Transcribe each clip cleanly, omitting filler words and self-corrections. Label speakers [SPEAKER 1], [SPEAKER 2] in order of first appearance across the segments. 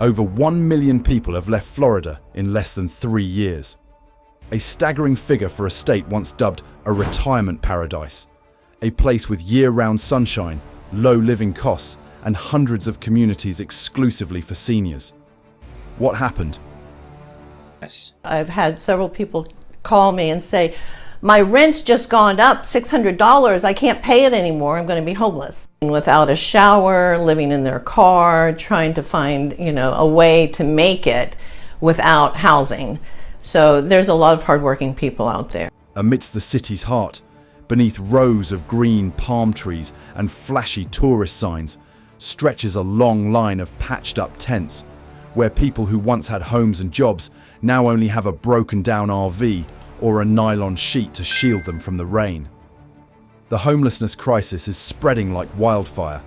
[SPEAKER 1] Over 1 million people have left Florida in less than 3 years. A staggering figure for a state once dubbed a retirement paradise, a place with year-round sunshine, low living costs, and hundreds of communities exclusively for seniors. What happened?
[SPEAKER 2] I've had several people call me and say, my rent's just gone up $600. I can't pay it anymore. I'm going to be homeless. Without a shower, living in their car, trying to find, a way to make it without housing. So there's a lot of hardworking people out there.
[SPEAKER 1] Amidst the city's heart, beneath rows of green palm trees and flashy tourist signs, stretches a long line of patched-up tents, where people who once had homes and jobs now only have a broken-down RV or a nylon sheet to shield them from the rain. The homelessness crisis is spreading like wildfire,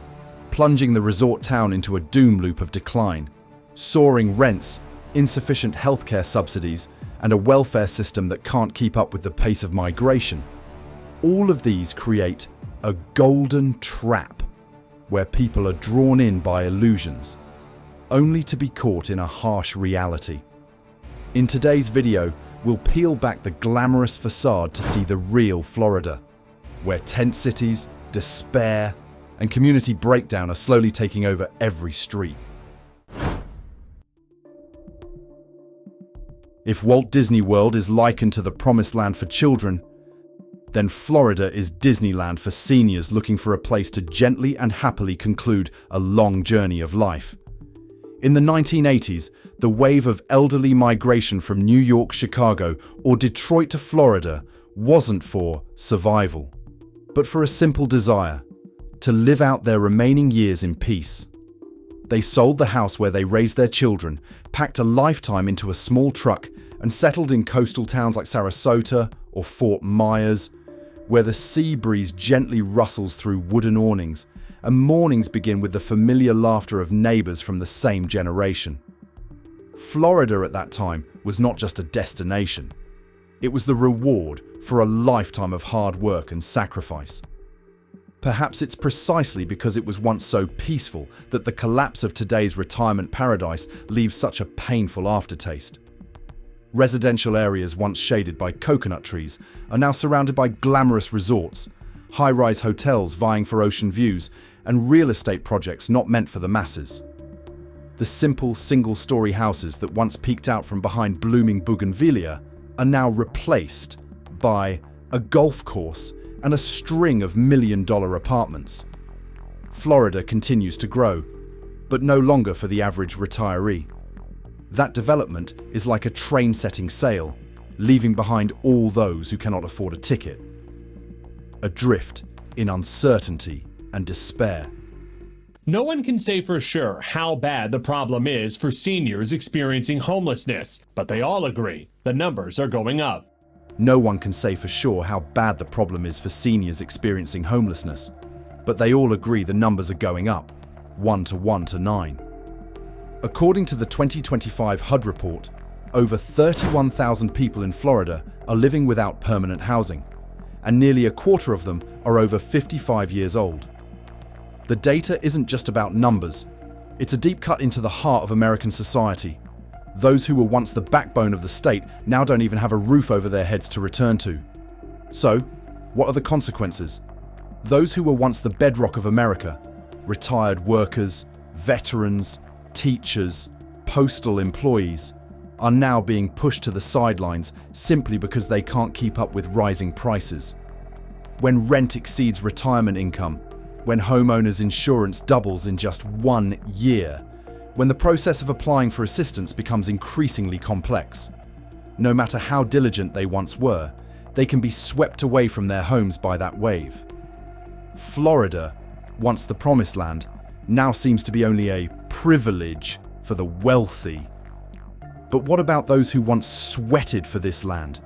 [SPEAKER 1] plunging the resort town into a doom loop of decline. Soaring rents, insufficient healthcare subsidies, and a welfare system that can't keep up with the pace of migration. All of these create a golden trap where people are drawn in by illusions, only to be caught in a harsh reality. In today's video, we'll peel back the glamorous facade to see the real Florida, where tent cities, despair, and community breakdown are slowly taking over every street. If Walt Disney World is likened to the promised land for children, then Florida is Disneyland for seniors looking for a place to gently and happily conclude a long journey of life. In the 1980s, the wave of elderly migration from New York, Chicago, or Detroit to Florida wasn't for survival, but for a simple desire: to live out their remaining years in peace. They sold the house where they raised their children, packed a lifetime into a small truck, and settled in coastal towns like Sarasota or Fort Myers, where the sea breeze gently rustles through wooden awnings, and mornings begin with the familiar laughter of neighbors from the same generation. Florida at that time was not just a destination. It was the reward for a lifetime of hard work and sacrifice. Perhaps it's precisely because it was once so peaceful that the collapse of today's retirement paradise leaves such a painful aftertaste. Residential areas once shaded by coconut trees are now surrounded by glamorous resorts, high-rise hotels vying for ocean views, and real estate projects not meant for the masses. The simple single-story houses that once peeked out from behind blooming bougainvillea are now replaced by a golf course and a string of million-dollar apartments. Florida continues to grow, but no longer for the average retiree. That development is like a train setting sail, leaving behind all those who cannot afford a ticket. Adrift in uncertainty and despair.
[SPEAKER 3] No one can say for sure how bad the problem is for seniors experiencing homelessness, but they all agree the numbers are going up.
[SPEAKER 1] No one can say for sure how bad the problem is for seniors experiencing homelessness, but they all agree the numbers are going up, 1 to 9. According to the 2025 HUD report, over 31,000 people in Florida are living without permanent housing, and nearly a quarter of them are over 55 years old. The data isn't just about numbers, it's a deep cut into the heart of American society. Those who were once the backbone of the state now don't even have a roof over their heads to return to. So, what are the consequences? Those who were once the bedrock of America, retired workers, veterans, teachers, postal employees, are now being pushed to the sidelines simply because they can't keep up with rising prices. When rent exceeds retirement income, when homeowners' insurance doubles in just 1 year, when the process of applying for assistance becomes increasingly complex. No matter how diligent they once were, they can be swept away from their homes by that wave. Florida, once the promised land, now seems to be only a privilege for the wealthy. But what about those who once sweated for this land?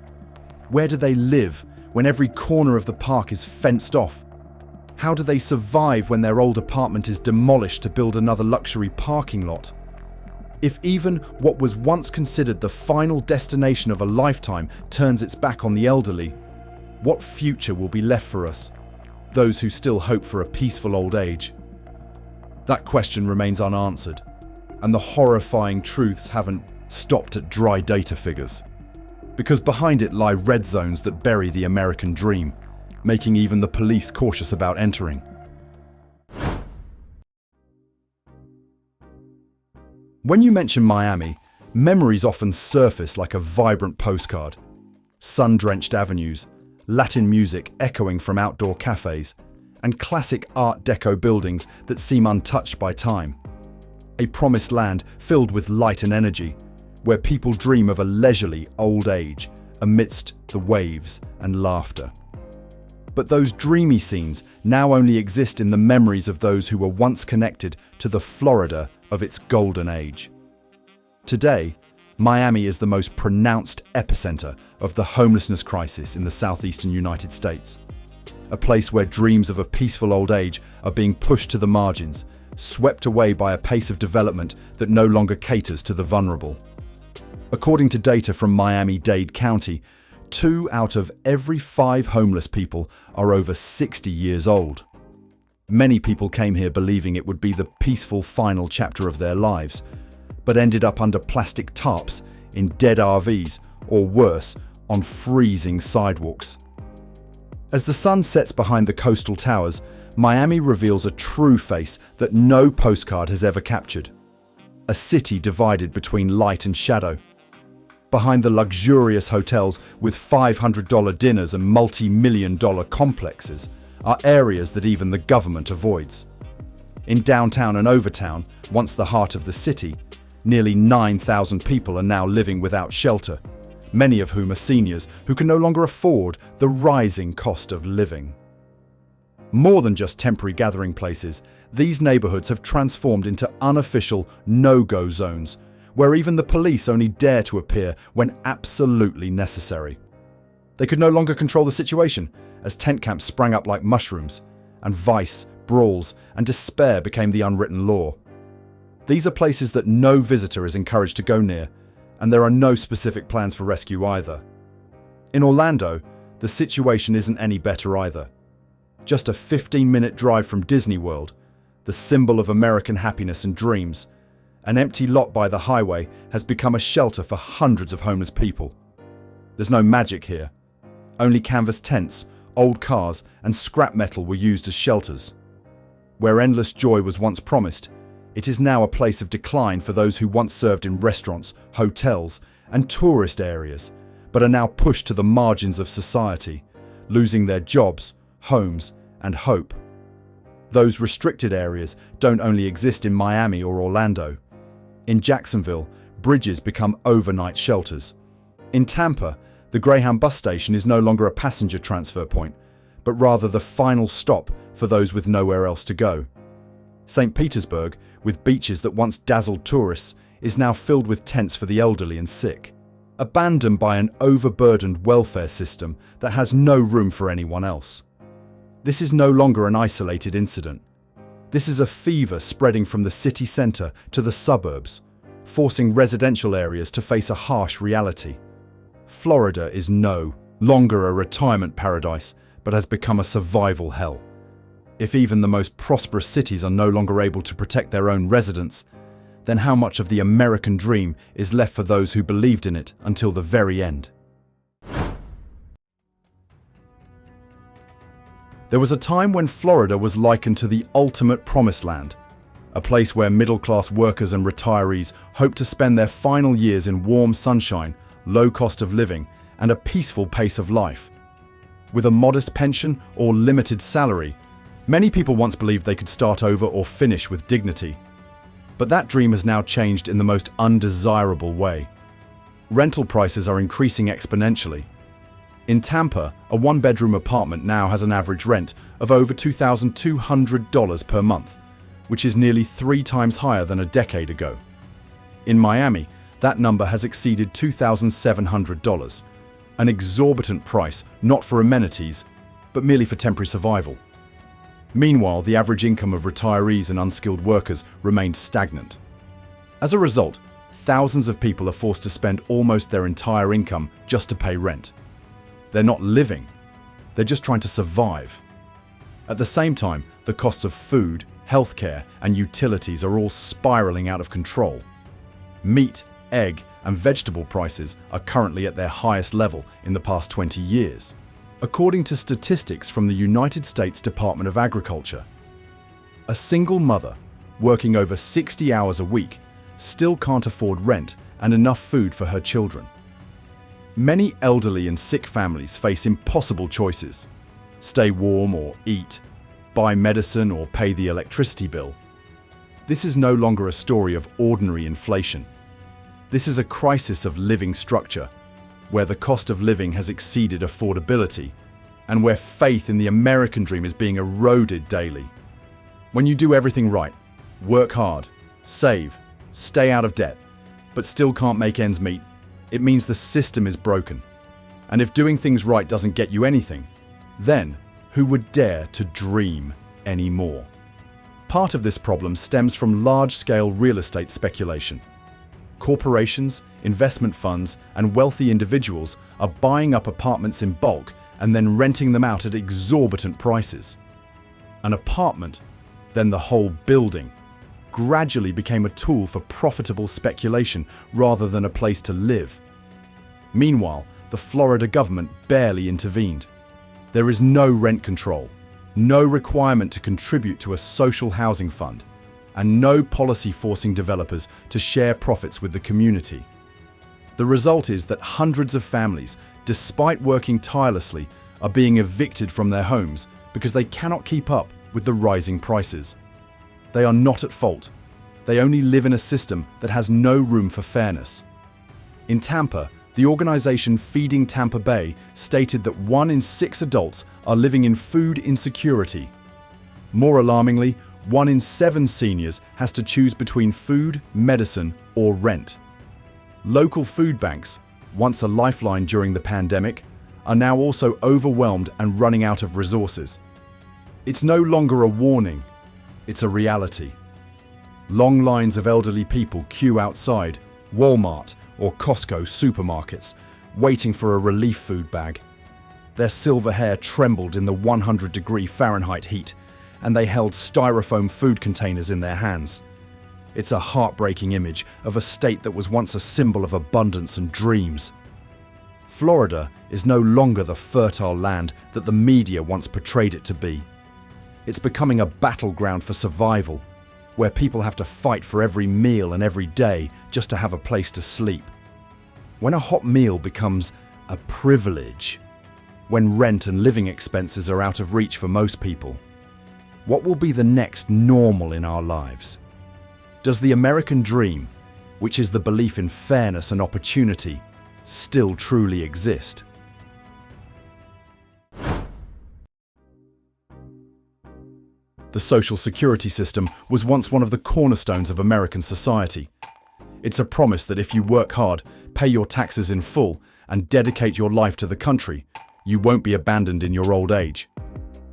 [SPEAKER 1] Where do they live when every corner of the park is fenced off? How do they survive when their old apartment is demolished to build another luxury parking lot? If even what was once considered the final destination of a lifetime turns its back on the elderly, what future will be left for us, those who still hope for a peaceful old age? That question remains unanswered, And the horrifying truths haven't stopped at dry data figures. Because behind it lie red zones that bury the American dream, making even the police cautious about entering. When you mention Miami, memories often surface like a vibrant postcard. Sun-drenched avenues, Latin music echoing from outdoor cafes, and classic Art Deco buildings that seem untouched by time. A promised land filled with light and energy, where people dream of a leisurely old age amidst the waves and laughter. But those dreamy scenes now only exist in the memories of those who were once connected to the Florida of its golden age. Today, Miami is the most pronounced epicenter of the homelessness crisis in the southeastern United States. A place where dreams of a peaceful old age are being pushed to the margins, swept away by a pace of development that no longer caters to the vulnerable. According to data from Miami-Dade County, 2 out of every 5 homeless people are over 60 years old. Many people came here believing it would be the peaceful final chapter of their lives, but ended up under plastic tarps, in dead RVs, or worse, on freezing sidewalks. As the sun sets behind the coastal towers, Miami reveals a true face that no postcard has ever captured. A city divided between light and shadow. Behind the luxurious hotels with $500 dinners and multi-million-dollar complexes are areas that even the government avoids. In downtown and Overtown, once the heart of the city, nearly 9,000 people are now living without shelter, many of whom are seniors who can no longer afford the rising cost of living. More than just temporary gathering places, these neighborhoods have transformed into unofficial no-go zones, where even the police only dare to appear when absolutely necessary. They could no longer control the situation, as tent camps sprang up like mushrooms, and vice, brawls, and despair became the unwritten law. These are places that no visitor is encouraged to go near, and there are no specific plans for rescue either. In Orlando, the situation isn't any better either. Just a 15-minute drive from Disney World, the symbol of American happiness and dreams, an empty lot by the highway has become a shelter for hundreds of homeless people. There's no magic here. Only canvas tents, old cars, and scrap metal were used as shelters. Where endless joy was once promised, it is now a place of decline for those who once served in restaurants, hotels, and tourist areas, but are now pushed to the margins of society, losing their jobs, homes, and hope. Those restricted areas don't only exist in Miami or Orlando. In Jacksonville, bridges become overnight shelters. In Tampa, the Greyhound bus station is no longer a passenger transfer point, but rather the final stop for those with nowhere else to go. St. Petersburg, with beaches that once dazzled tourists, is now filled with tents for the elderly and sick, abandoned by an overburdened welfare system that has no room for anyone else. This is no longer an isolated incident. This is a fever spreading from the city centre to the suburbs, forcing residential areas to face a harsh reality. Florida is no longer a retirement paradise, but has become a survival hell. If even the most prosperous cities are no longer able to protect their own residents, then how much of the American dream is left for those who believed in it until the very end? There was a time when Florida was likened to the ultimate promised land, a place where middle-class workers and retirees hoped to spend their final years in warm sunshine, low cost of living, and a peaceful pace of life. With a modest pension or limited salary, many people once believed they could start over or finish with dignity. But that dream has now changed in the most undesirable way. Rental prices are increasing exponentially. In Tampa, a one-bedroom apartment now has an average rent of over $2,200 per month, which is nearly 3 times higher than a decade ago. In Miami, that number has exceeded $2,700, an exorbitant price not for amenities, but merely for temporary survival. Meanwhile, the average income of retirees and unskilled workers remained stagnant. As a result, thousands of people are forced to spend almost their entire income just to pay rent. They're not living, they're just trying to survive. At the same time, the costs of food, healthcare, and utilities are all spiraling out of control. Meat, egg, and vegetable prices are currently at their highest level in the past 20 years, according to statistics from the United States Department of Agriculture. A single mother, working over 60 hours a week, still can't afford rent and enough food for her children. Many elderly and sick families face impossible choices: stay warm or eat, buy medicine or pay the electricity bill. This is no longer a story of ordinary inflation. This is a crisis of living structure, where the cost of living has exceeded affordability, and where faith in the American dream is being eroded daily. When you do everything right, work hard, save, stay out of debt, but still can't make ends meet, it means the system is broken. And if doing things right doesn't get you anything, then who would dare to dream anymore? Part of this problem stems from large-scale real estate speculation. Corporations, investment funds, and wealthy individuals are buying up apartments in bulk and then renting them out at exorbitant prices. An apartment, then the whole building, gradually became a tool for profitable speculation rather than a place to live. Meanwhile, the Florida government barely intervened. There is no rent control, no requirement to contribute to a social housing fund, and no policy forcing developers to share profits with the community. The result is that hundreds of families, despite working tirelessly, are being evicted from their homes because they cannot keep up with the rising prices. They are not at fault. They only live in a system that has no room for fairness. In Tampa, the organization Feeding Tampa Bay stated that 1 in 6 adults are living in food insecurity. More alarmingly, 1 in 7 seniors has to choose between food, medicine, or rent. Local food banks, once a lifeline during the pandemic, are now also overwhelmed and running out of resources. It's no longer a warning, it's a reality. Long lines of elderly people queue outside Walmart or Costco supermarkets, waiting for a relief food bag. Their silver hair trembled in the 100-degree Fahrenheit heat, and they held styrofoam food containers in their hands. It's a heartbreaking image of a state that was once a symbol of abundance and dreams. Florida is no longer the fertile land that the media once portrayed it to be. It's becoming a battleground for survival, where people have to fight for every meal and every day just to have a place to sleep. When a hot meal becomes a privilege, when rent and living expenses are out of reach for most people, what will be the next normal in our lives? Does the American dream, which is the belief in fairness and opportunity, still truly exist? The social security system was once one of the cornerstones of American society. It's a promise that if you work hard, pay your taxes in full, and dedicate your life to the country, you won't be abandoned in your old age.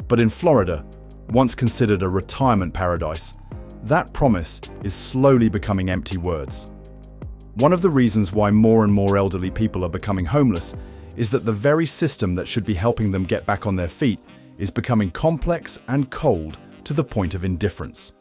[SPEAKER 1] But in Florida, once considered a retirement paradise, that promise is slowly becoming empty words. One of the reasons why more and more elderly people are becoming homeless is that the very system that should be helping them get back on their feet is becoming complex and cold to the point of indifference.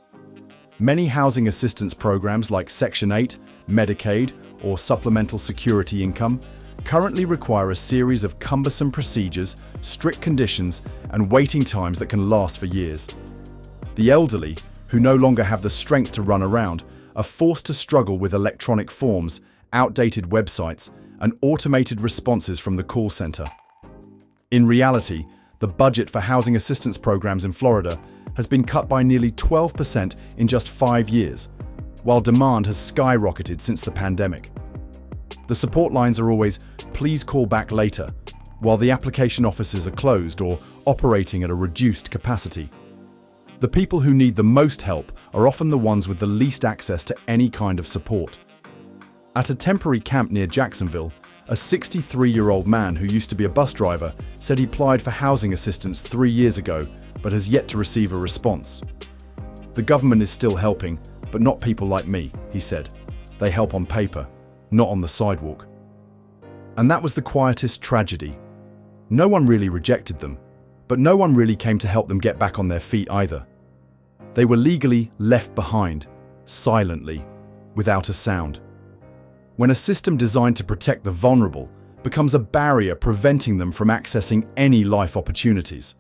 [SPEAKER 1] Many housing assistance programs like Section 8, Medicaid, or Supplemental Security Income currently require a series of cumbersome procedures, strict conditions, and waiting times that can last for years. The elderly, who no longer have the strength to run around, are forced to struggle with electronic forms, outdated websites, and automated responses from the call center. In reality, the budget for housing assistance programs in Florida has been cut by nearly 12% in just 5 years, while demand has skyrocketed since the pandemic. The support lines are always, "Please call back later," while the application offices are closed or operating at a reduced capacity. The people who need the most help are often the ones with the least access to any kind of support. At a temporary camp near Jacksonville, a 63-year-old man who used to be a bus driver said he applied for housing assistance 3 years ago but has yet to receive a response. "The government is still helping, but not people like me," he said. "They help on paper, not on the sidewalk." And that was the quietest tragedy. No one really rejected them, but no one really came to help them get back on their feet either. They were legally left behind, silently, without a sound. When a system designed to protect the vulnerable becomes a barrier preventing them from accessing any life opportunities,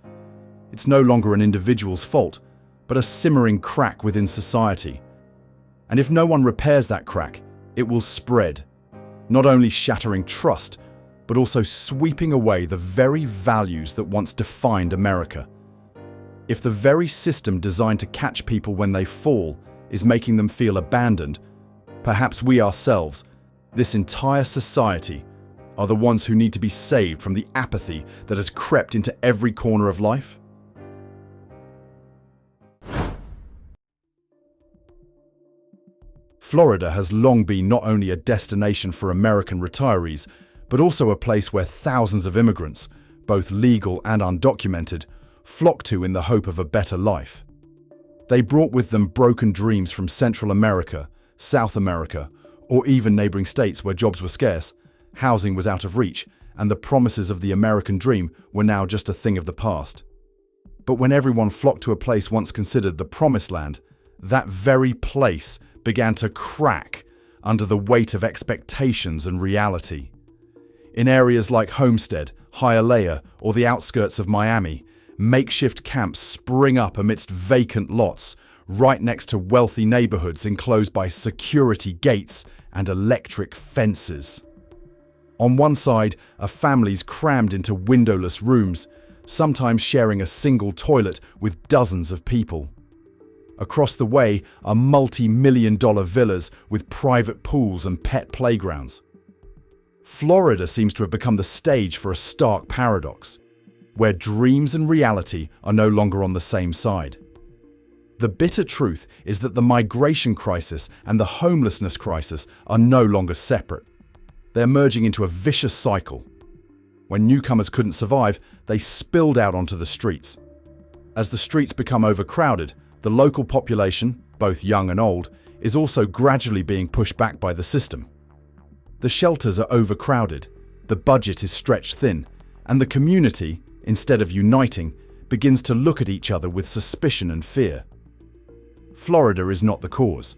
[SPEAKER 1] it's no longer an individual's fault, but a simmering crack within society. And if no one repairs that crack, it will spread, not only shattering trust, but also sweeping away the very values that once defined America. If the very system designed to catch people when they fall is making them feel abandoned, perhaps we ourselves, this entire society, are the ones who need to be saved from the apathy that has crept into every corner of life. Florida has long been not only a destination for American retirees, but also a place where thousands of immigrants, both legal and undocumented, flock to in the hope of a better life. They brought with them broken dreams from Central America, South America, or even neighboring states where jobs were scarce, housing was out of reach, and the promises of the American dream were now just a thing of the past. But when everyone flocked to a place once considered the promised land, that very place began to crack under the weight of expectations and reality. In areas like Homestead, Hialeah, or the outskirts of Miami, makeshift camps spring up amidst vacant lots, right next to wealthy neighborhoods enclosed by security gates and electric fences. On one side are families crammed into windowless rooms, sometimes sharing a single toilet with dozens of people. Across the way are multi-million-dollar villas with private pools and pet playgrounds. Florida seems to have become the stage for a stark paradox, where dreams and reality are no longer on the same side. The bitter truth is that the migration crisis and the homelessness crisis are no longer separate. They're merging into a vicious cycle. When newcomers couldn't survive, they spilled out onto the streets. As the streets become overcrowded, the local population, both young and old, is also gradually being pushed back by the system. The shelters are overcrowded, the budget is stretched thin, and the community, instead of uniting, begins to look at each other with suspicion and fear. Florida is not the cause.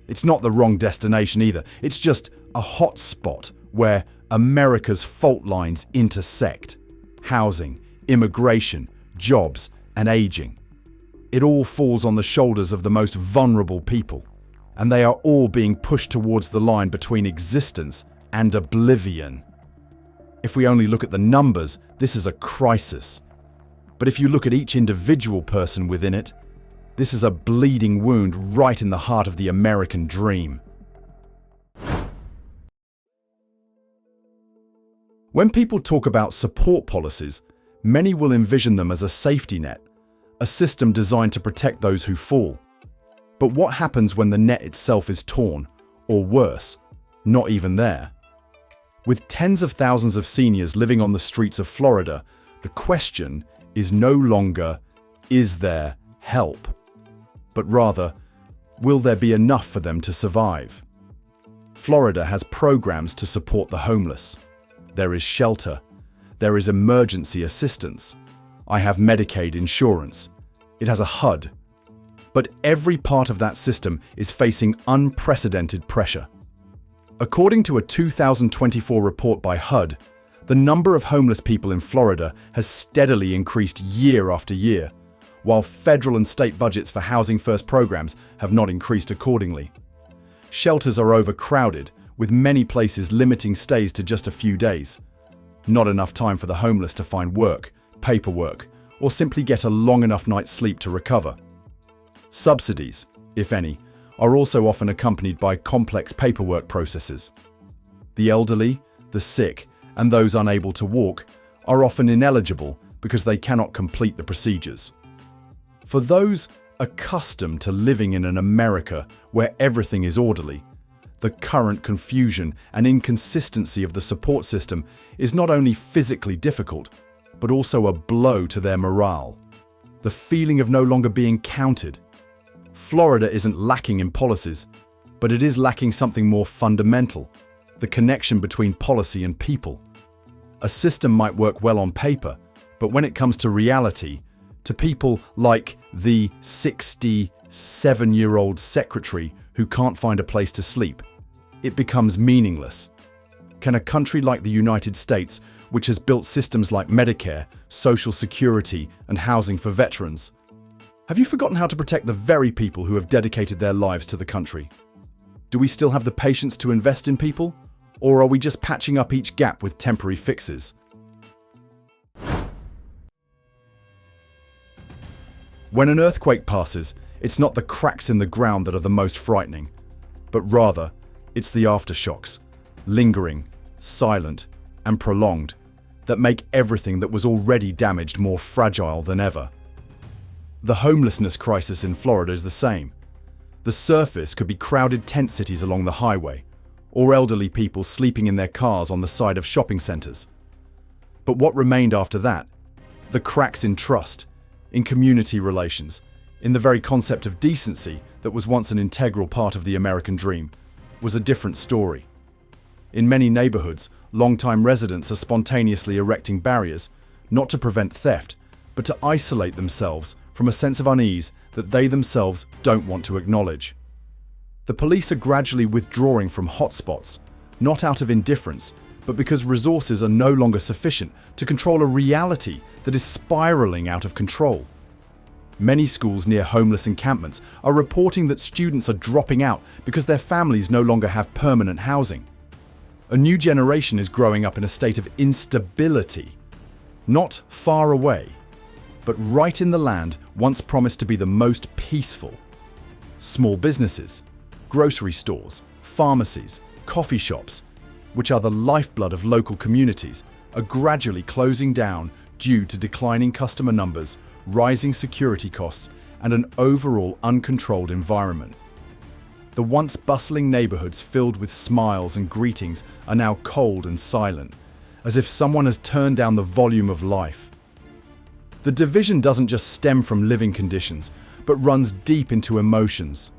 [SPEAKER 1] It's not the wrong destination either. It's just a hot spot where America's fault lines intersect: housing, immigration, jobs, and aging. It all falls on the shoulders of the most vulnerable people, and they are all being pushed towards the line between existence and oblivion. If we only look at the numbers, this is a crisis. But if you look at each individual person within it, this is a bleeding wound right in the heart of the American dream. When people talk about support policies, many will envision them as a safety net, a system designed to protect those who fall. But what happens when the net itself is torn, or worse, not even there? With tens of thousands of seniors living on the streets of Florida, the question is no longer, is there help? But rather, will there be enough for them to survive? Florida has programs to support the homeless. There is shelter. There is emergency assistance. I have Medicaid insurance. It has a HUD. But every part of that system is facing unprecedented pressure. According to a 2024 report by HUD, the number of homeless people in Florida has steadily increased year after year, while federal and state budgets for Housing First programs have not increased accordingly. Shelters are overcrowded, with many places limiting stays to just a few days. Not enough time for the homeless to find work, paperwork, or simply get a long enough night's sleep to recover. Subsidies, if any, are also often accompanied by complex paperwork processes. The elderly, the sick, and those unable to walk are often ineligible because they cannot complete the procedures. For those accustomed to living in an America where everything is orderly, the current confusion and inconsistency of the support system is not only physically difficult, but also a blow to their morale. The feeling of no longer being counted. Florida isn't lacking in policies, but it is lacking something more fundamental: the connection between policy and people. A system might work well on paper, but when it comes to reality, to people like the 60 7-year-old secretary who can't find a place to sleep. It becomes meaningless. Can a country like the United States, which has built systems like Medicare, Social Security, and housing for veterans, have you forgotten how to protect the very people who have dedicated their lives to the country? Do we still have the patience to invest in people? Or are we just patching up each gap with temporary fixes? When an earthquake passes, it's not the cracks in the ground that are the most frightening, but rather, it's the aftershocks, lingering, silent, and prolonged, that make everything that was already damaged more fragile than ever. The homelessness crisis in Florida is the same. The surface could be crowded tent cities along the highway, or elderly people sleeping in their cars on the side of shopping centers. But what remained after that? The cracks in trust, in community relations, in the very concept of decency that was once an integral part of the American dream, was a different story. In many neighborhoods, long-time residents are spontaneously erecting barriers, not to prevent theft, but to isolate themselves from a sense of unease that they themselves don't want to acknowledge. The police are gradually withdrawing from hotspots, not out of indifference, but because resources are no longer sufficient to control a reality that is spiraling out of control. Many schools near homeless encampments are reporting that students are dropping out because their families no longer have permanent housing. A new generation is growing up in a state of instability, not far away, but right in the land once promised to be the most peaceful. Small businesses, grocery stores, pharmacies, coffee shops, which are the lifeblood of local communities, are gradually closing down due to declining customer numbers, rising security costs, and an overall uncontrolled environment. The once bustling neighborhoods filled with smiles and greetings are now cold and silent, as if someone has turned down the volume of life. The division doesn't just stem from living conditions, but runs deep into emotions.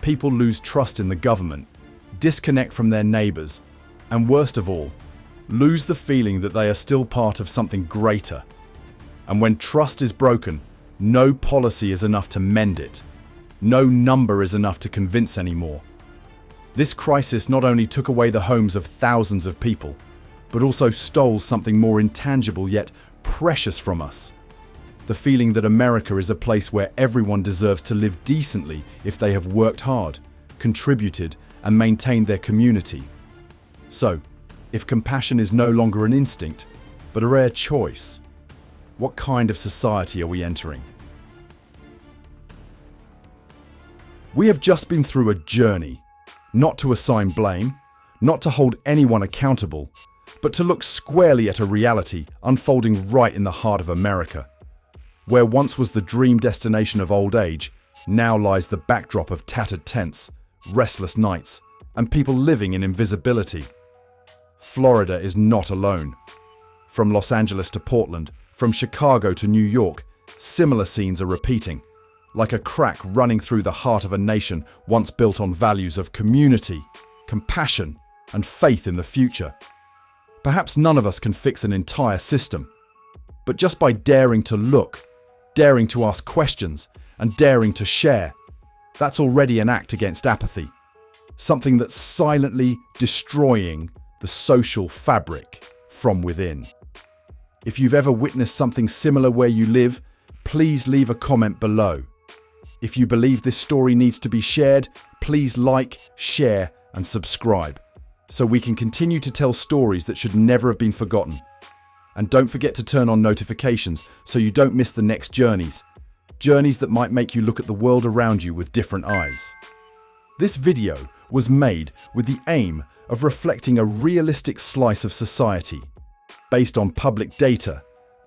[SPEAKER 1] People lose trust in the government, disconnect from their neighbors, and worst of all, lose the feeling that they are still part of something greater. And when trust is broken, no policy is enough to mend it. No number is enough to convince anymore. This crisis not only took away the homes of thousands of people, but also stole something more intangible yet precious from us. The feeling that America is a place where everyone deserves to live decently if they have worked hard, contributed, and maintained their community. So, if compassion is no longer an instinct, but a rare choice, what kind of society are we entering? We have just been through a journey, not to assign blame, not to hold anyone accountable, but to look squarely at a reality unfolding right in the heart of America. Where once was the dream destination of old age, now lies the backdrop of tattered tents, restless nights, and people living in invisibility. Florida is not alone. From Los Angeles to Portland, from Chicago to New York, similar scenes are repeating, like a crack running through the heart of a nation once built on values of community, compassion, and faith in the future. Perhaps none of us can fix an entire system, but just by daring to look, daring to ask questions, and daring to share, that's already an act against apathy, something that's silently destroying the social fabric from within. If you've ever witnessed something similar where you live, please leave a comment below. If you believe this story needs to be shared, please like, share, and subscribe, so we can continue to tell stories that should never have been forgotten. And don't forget to turn on notifications so you don't miss the next journeys that might make you look at the world around you with different eyes. This video was made with the aim of reflecting a realistic slice of society, based on public data,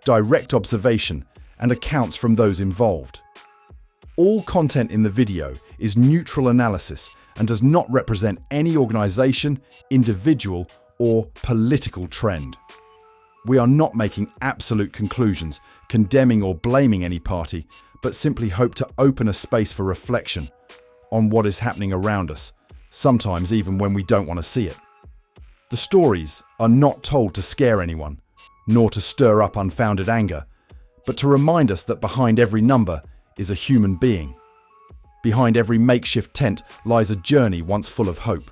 [SPEAKER 1] direct observation, and accounts from those involved. All content in the video is neutral analysis and does not represent any organization, individual, or political trend. We are not making absolute conclusions, condemning or blaming any party, but simply hope to open a space for reflection on what is happening around us, sometimes even when we don't want to see it. The stories are not told to scare anyone, nor to stir up unfounded anger, but to remind us that behind every number is a human being. Behind every makeshift tent lies a journey once full of hope.